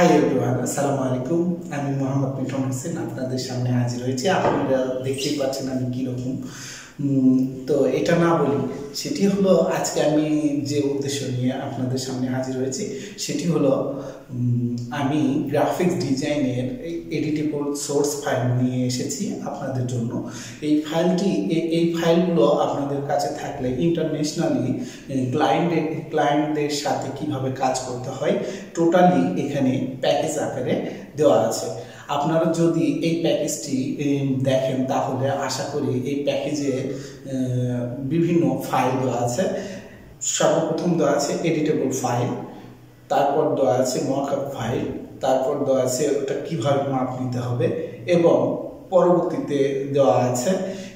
Hi everyone, আসসালামু আলাইকুম। আমি মোহাম্মদ মিঠুন হোসেন আপনাদের সামনে হাজির হয়েছি। আপনারা দেখতেই পাচ্ছেন আমি কীরকম। তো এটা না বলি, সেটি হলো আজকে আমি যে উদ্দেশ্য নিয়ে আপনাদের সামনে হাজির হয়েছি সেটি হলো আমি গ্রাফিক্স ডিজাইনের এডিটেবল সোর্স ফাইল নিয়ে এসেছি আপনাদের জন্য। এই ফাইলগুলো আপনাদের কাছে থাকলে ইন্টারন্যাশনালি ক্লায়েন্টদের সাথে কিভাবে কাজ করতে হয় টোটালি এখানে প্যাকেজ আকারে দেওয়া আছে। আপনারা যদি এই প্যাকেজটি দেখেন তাহলে আশা করি এই প্যাকেজে বিভিন্ন ফাইল দেওয়া আছে। সর্বপ্রথম দেওয়া আছে এডিটেবল ফাইল, তারপর দেওয়া আছে মকআপ ফাইল, তারপর দেওয়া আছে ওটা কীভাবে মাপ নিতে হবে, এবং পরবর্তীতে দেওয়া আছে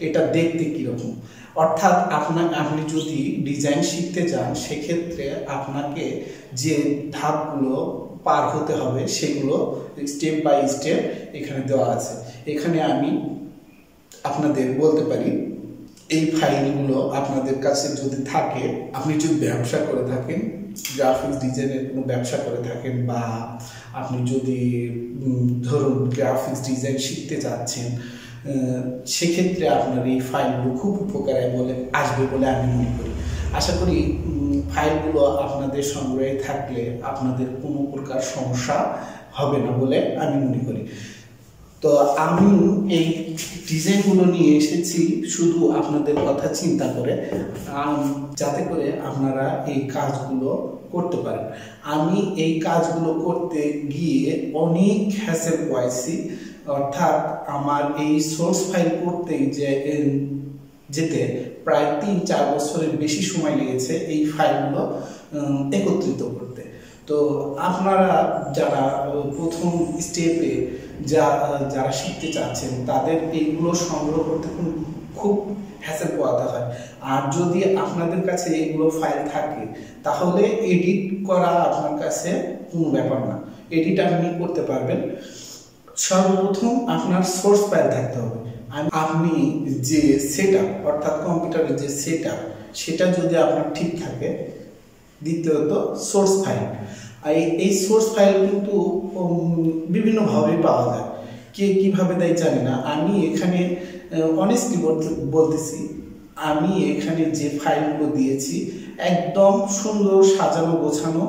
এটা দেখতে কীরকম। অর্থাৎ আপনি যদি ডিজাইন শিখতে যান সেক্ষেত্রে আপনাকে যে ধাপগুলো পার হতে হবে সেগুলো স্টেপ বাই স্টেপ এখানে দেওয়া আছে। এখানে আমি আপনাদের বলতে পারি এই ফাইলগুলো আপনাদের কাছে যদি থাকে, আপনি যদি ব্যবসা করে থাকেন, গ্রাফিক্স ডিজাইনের কোনো ব্যবসা করে থাকেন, বা আপনি যদি ধরুন গ্রাফিক্স ডিজাইন শিখতে যাচ্ছেন, সেক্ষেত্রে আপনার এই ফাইলগুলো খুব উপকারে আসবে বলে আমি মনে করি। আশা করি ফাইলগুলো আপনাদের সংগ্রহে থাকলে আপনাদের কোনো প্রকার সমস্যা হবে না বলে আমি মনে করি। তো আমি এই ডিজাইনগুলো নিয়ে এসেছি শুধু আপনাদের কথা চিন্তা করে, যাতে করে আপনারা এই কাজগুলো করতে পারেন। আমি এই কাজগুলো করতে গিয়ে অনেক হ্যাসেল পাইছি, অর্থাৎ আমার এই সোর্স ফাইল করতেই যেতে প্রায় ৩-৪ বছরের বেশি সময় লেগেছে এই ফাইলগুলো একত্রিত করতে। তো আপনারা যারা প্রথম স্টেপে যারা শিখতে চাচ্ছেন তাদের এইগুলো সংগ্রহ করতে খুব হ্যাসেল পোয়াতে হয়। আর যদি আপনাদের কাছে এইগুলো ফাইল থাকে তাহলে এডিট করা আপনার কাছে কোনো ব্যাপার না, এডিট আপনি করতে পারবেন। সর্বপ্রথম আপনার সোর্স ফাইল থাকতে হবে। আপনি যে সেটআপ, অর্থাৎ কম্পিউটারের যে সেটআপ, সেটা যদি আপনার ঠিক থাকে। দ্বিতীয়ত সোর্স ফাইল। এই সোর্স ফাইল কিন্তু বিভিন্নভাবে পাওয়া যায়, কে কীভাবে দেয় জানি না। আমি এখানে অনেস্টলি বলতেছি, আমি এখানে যে ফাইলগুলো দিয়েছি একদম সুন্দর সাজানো গোছানো,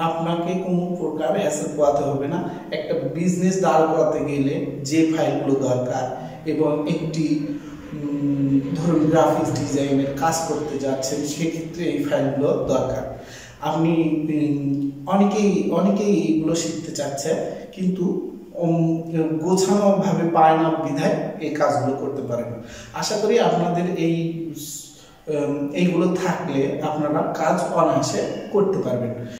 আপনাকে কোনো প্রকার হ্যাসেল পোয়াতে হবে না। একটা বিজনেস দাঁড় করাতে গেলে যে ফাইলগুলো দরকার, এবং একটি ধরুন গ্রাফিক্স ডিজাইনের কাজ করতে যাচ্ছেন সেক্ষেত্রে এই ফাইলগুলো দরকার। আপনি অনেকেই এগুলো শিখতে চাচ্ছে কিন্তু গোছানোভাবে পায় না বিধায় এই কাজগুলো করতে পারে না। আশা করি আপনাদের এইগুলো থাকলে আপনারা কাজ অনায়াসে করতে পারবেন।